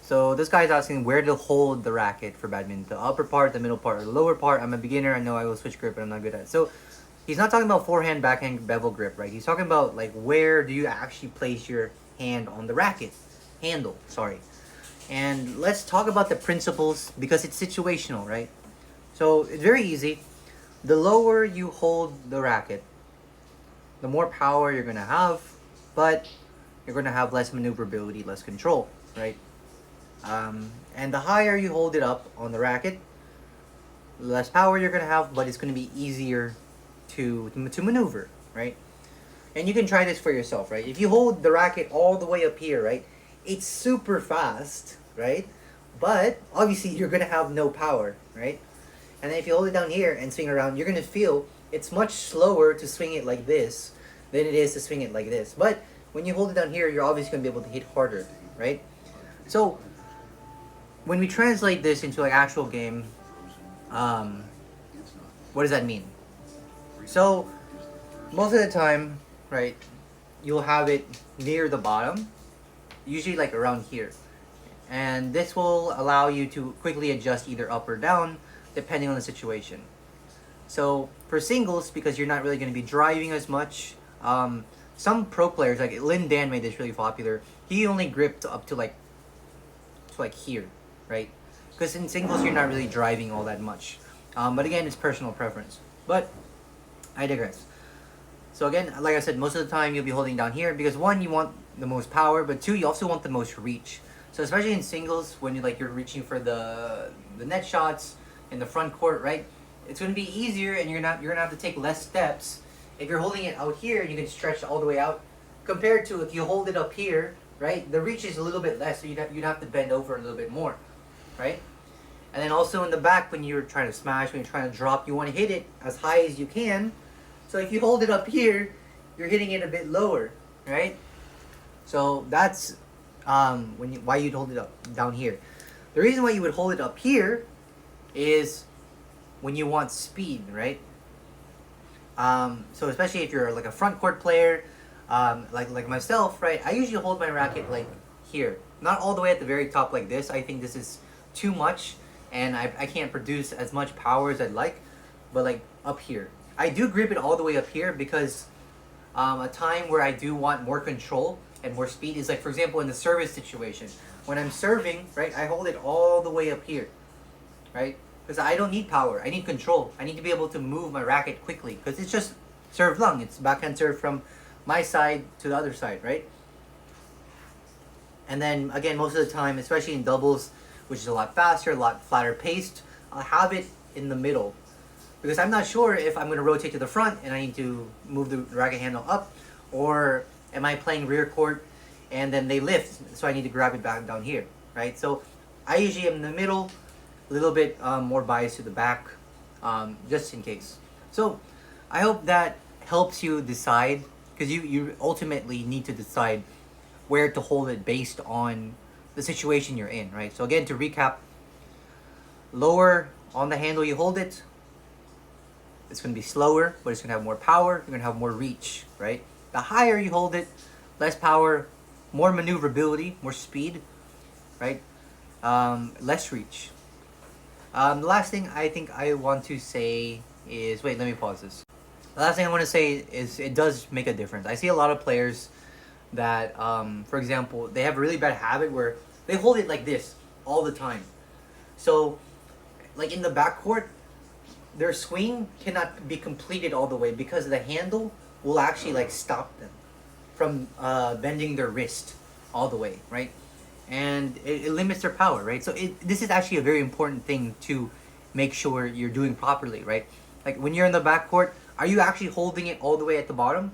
So this guy's asking where to hold the racket for badminton. The upper part, the middle part, or the lower part. I'm a beginner. I know I will switch grip, but I'm not good at it. So he's not talking about forehand, backhand, bevel grip, right? He's talking about like where do you actually place your hand on the racket handle. Sorry. And let's talk about the principles because it's situational, right? So it's very easy. The lower you hold the racket, the more power you're gonna have, but you're gonna have less maneuverability, less control, right? And the higher you hold it up on the racket, the less power you're gonna have, but it's gonna be easier to maneuver, right? And you can try this for yourself, right? If you hold the racket all the way up here, right, it's super fast, right? But obviously you're gonna have no power, right? And then if you hold it down here and swing around, you're gonna feel it's much slower to swing it like this than it is to swing it like this. But when you hold it down here, you're obviously gonna be able to hit harder, right? So when we translate this into like actual game, what does that mean? So most of the time, right, you'll have it near the bottom, usually like around here. And this will allow you to quickly adjust either up or down depending on the situation. So for singles, because you're not really going to be driving as much, some pro players like Lin Dan made this really popular. He only gripped up to like here, right? Because in singles you're not really driving all that much. But again, it's personal preference. But I digress. So again, like I said, most of the time you'll be holding down here because one, you want the most power, but two, you also want the most reach. So especially in singles, when you're reaching for the net shots in the front court, right? It's going to be easier, and you're gonna have to take less steps if you're holding it out here. You can stretch all the way out, compared to if you hold it up here, right? The reach is a little bit less, so you'd have to bend over a little bit more, right? And then also in the back, when you're trying to smash, when you're trying to drop, you want to hit it as high as you can. So if you hold it up here, you're hitting it a bit lower, right? So that's why you'd hold it up down here. The reason why you would hold it up here is when you want speed, right? So especially if you're like a front court player, like myself, right? I usually hold my racket like here, not all the way at the very top like this. I think this is too much, and I can't produce as much power as I'd like, but like up here. I do grip it all the way up here because a time where I do want more control and more speed is like, for example, in the service situation. When I'm serving, right, I hold it all the way up here, right? Because I don't need power. I need control. I need to be able to move my racket quickly because it's just serve long. It's backhand serve from my side to the other side, right? And then again, most of the time, especially in doubles, which is a lot faster, a lot flatter paced, I'll have it in the middle because I'm not sure if I'm going to rotate to the front and I need to move the racket handle up, or am I playing rear court and then they lift, so I need to grab it back down here, right? So I usually am in the middle, a little bit more biased to the back, just in case. So I hope that helps you decide, because you ultimately need to decide where to hold it based on the situation you're in, right? So again, to recap, lower on the handle you hold it, it's going to be slower, but it's going to have more power, you're going to have more reach, right? The higher you hold it, less power, more maneuverability, more speed, right? Less reach. The last thing I think I want to say is, wait, let me pause this. The last thing I want to say is it does make a difference. I see a lot of players that, for example, they have a really bad habit where they hold it like this all the time. So, like in the backcourt, their swing cannot be completed all the way because the handle will actually like stop them from bending their wrist all the way, right? And it limits their power, right? So this is actually a very important thing to make sure you're doing properly, right? Like when you're in the backcourt, are you actually holding it all the way at the bottom,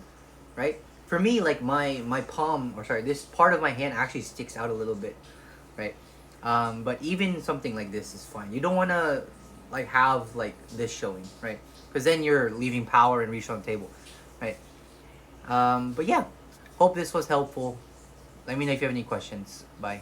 right? For me, like my palm, or sorry, this part of my hand actually sticks out a little bit, right? But even something like this is fine. You don't want to like have like this showing, right? Because then you're leaving power and reach on the table, right? But yeah, hope this was helpful. Let me know if you have any questions. Bye.